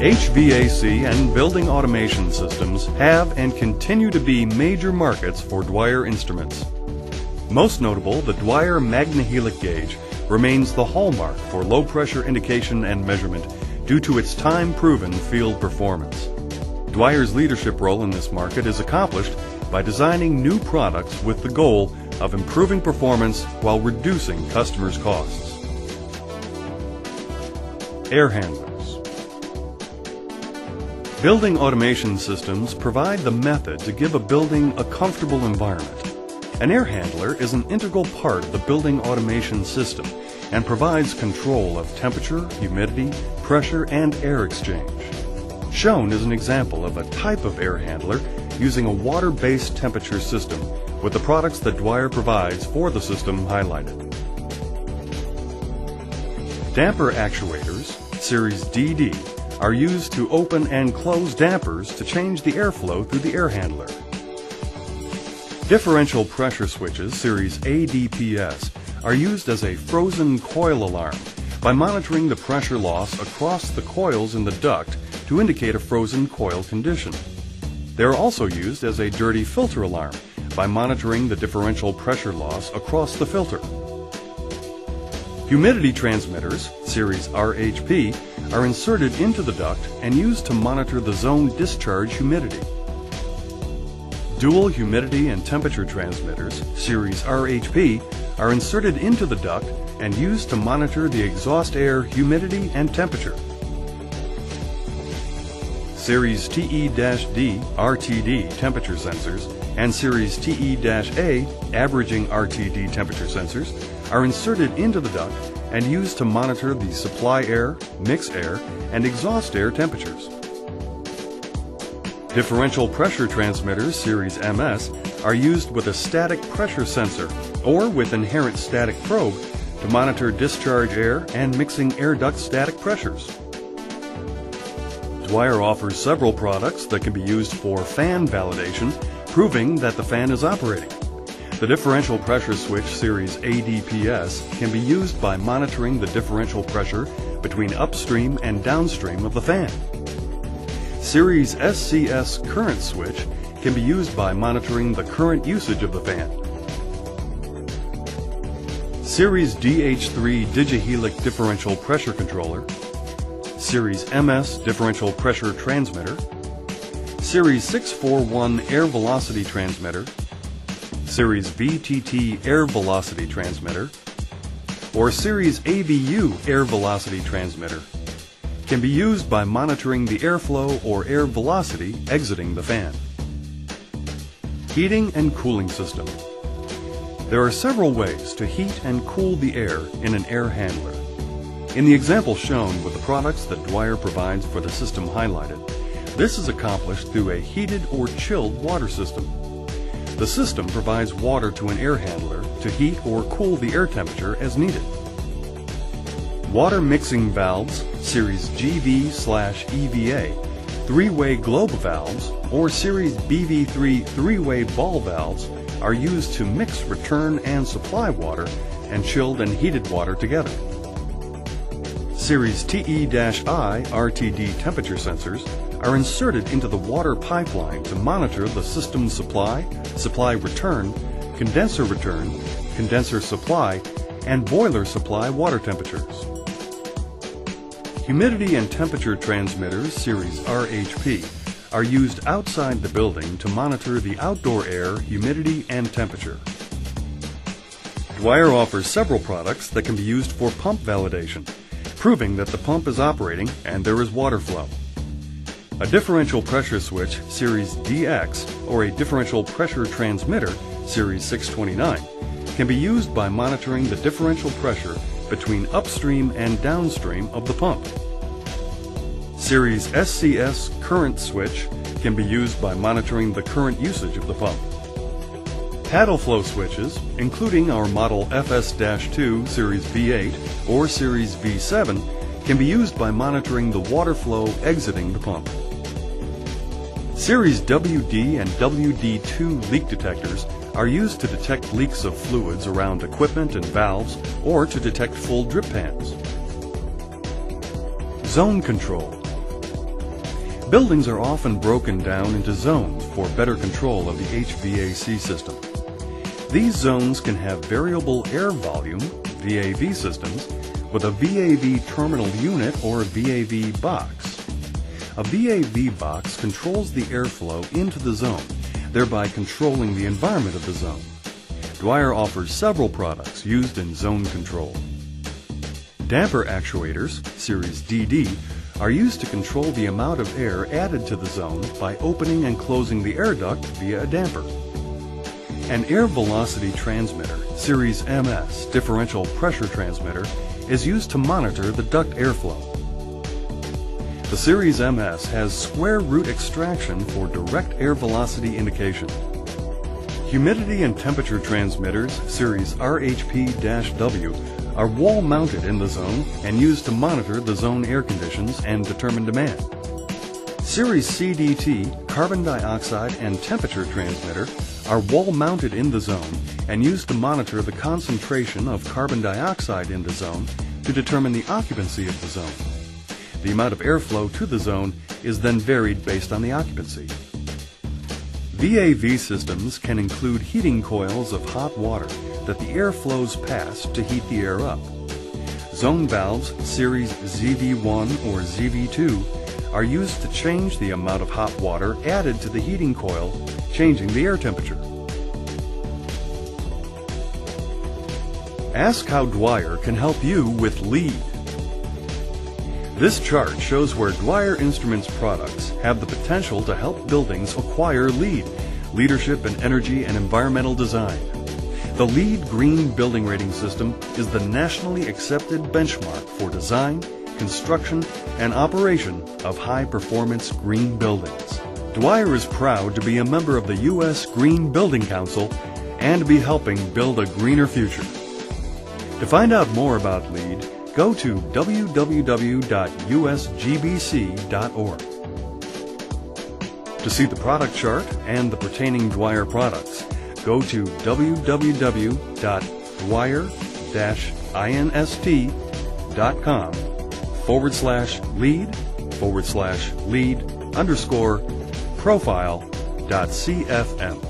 HVAC and building automation systems have and continue to be major markets for Dwyer Instruments. Most notable, the Dwyer MagnaHelic gauge remains the hallmark for low pressure indication and measurement due to its time-proven field performance. Dwyer's leadership role in this market is accomplished by designing new products with the goal of improving performance while reducing customers' costs. Air handlers. Building automation systems provide the method to give a building a comfortable environment. An air handler is an integral part of the building automation system and provides control of temperature, humidity, pressure, and air exchange. Shown is an example of a type of air handler using a water-based temperature system with the products that Dwyer provides for the system highlighted. Damper actuators, Series DD, are used to open and close dampers to change the airflow through the air handler. Differential pressure switches, Series ADPS, are used as a frozen coil alarm by monitoring the pressure loss across the coils in the duct to indicate a frozen coil condition. They are also used as a dirty filter alarm by monitoring the differential pressure loss across the filter. Humidity transmitters, Series RHP, are inserted into the duct and used to monitor the zone discharge humidity. Dual humidity and temperature transmitters, Series RHP, are inserted into the duct and used to monitor the exhaust air humidity and temperature. Series TE-D RTD temperature sensors and Series TE-A averaging RTD temperature sensors are inserted into the duct and used to monitor the supply air, mix air, and exhaust air temperatures. Differential pressure transmitters, Series MS, are used with a static pressure sensor or with inherent static probe to monitor discharge air and mixing air duct static pressures. Dwyer offers several products that can be used for fan validation, proving that the fan is operating. The differential pressure switch, Series ADPS, can be used by monitoring the differential pressure between upstream and downstream of the fan. Series SCS current switch can be used by monitoring the current usage of the fan. Series DH3 DigiHelic differential pressure controller, Series MS differential pressure transmitter, Series 641 air velocity transmitter, Series VTT air velocity transmitter, or Series AVU air velocity transmitter can be used by monitoring the airflow or air velocity exiting the fan. Heating and cooling system. There are several ways to heat and cool the air in an air handler. In the example shown with the products that Dwyer provides for the system highlighted, this is accomplished through a heated or chilled water system. The system provides water to an air handler to heat or cool the air temperature as needed. Water mixing valves, Series GV/EVA, three-way globe valves, or Series BV3 three-way ball valves are used to mix return and supply water and chilled and heated water together. Series TE-I RTD temperature sensors are inserted into the water pipeline to monitor the system supply, supply return, condenser supply, and boiler supply water temperatures. Humidity and temperature transmitters, Series RHP, are used outside the building to monitor the outdoor air, humidity, and temperature. Dwyer offers several products that can be used for pump validation, proving that the pump is operating and there is water flow. A differential pressure switch, Series DX, or a differential pressure transmitter, Series 629, can be used by monitoring the differential pressure between upstream and downstream of the pump. Series SCS current switch can be used by monitoring the current usage of the pump. Paddle flow switches, including our model FS-2 Series V8 or Series V7, can be used by monitoring the water flow exiting the pump. Series WD and WD2 leak detectors are used to detect leaks of fluids around equipment and valves or to detect full drip pans. Zone control. Buildings are often broken down into zones for better control of the HVAC system. These zones can have variable air volume, VAV systems, with a VAV terminal unit or VAV box. A VAV box controls the airflow into the zone, thereby controlling the environment of the zone. Dwyer offers several products used in zone control. Damper actuators, series DD, are used to control the amount of air added to the zone by opening and closing the air duct via a damper. An air velocity transmitter, series MS, differential pressure transmitter, is used to monitor the duct airflow. The series MS has square root extraction for direct air velocity indication. Humidity and temperature transmitters, series RHP-W, are wall-mounted in the zone and used to monitor the zone air conditions and determine demand. Series CDT, carbon dioxide and temperature transmitter, are wall-mounted in the zone and used to monitor the concentration of carbon dioxide in the zone to determine the occupancy of the zone. The amount of airflow to the zone is then varied based on the occupancy. VAV systems can include heating coils of hot water that the air flows past to heat the air up. Zone valves, series ZV1 or ZV2, are used to change the amount of hot water added to the heating coil, changing the air temperature. Ask how Dwyer can help you with LEED. This chart shows where Dwyer Instruments products have the potential to help buildings acquire LEED, Leadership in Energy and Environmental Design. The LEED Green Building Rating System is the nationally accepted benchmark for design, construction, and operation of high-performance green buildings. Dwyer is proud to be a member of the U.S. Green Building Council and to be helping build a greener future. To find out more about LEED, go to www.usgbc.org. To see the product chart and the pertaining Dwyer products, go to www.dwyer-inst.com/lead/lead_profile.cfm.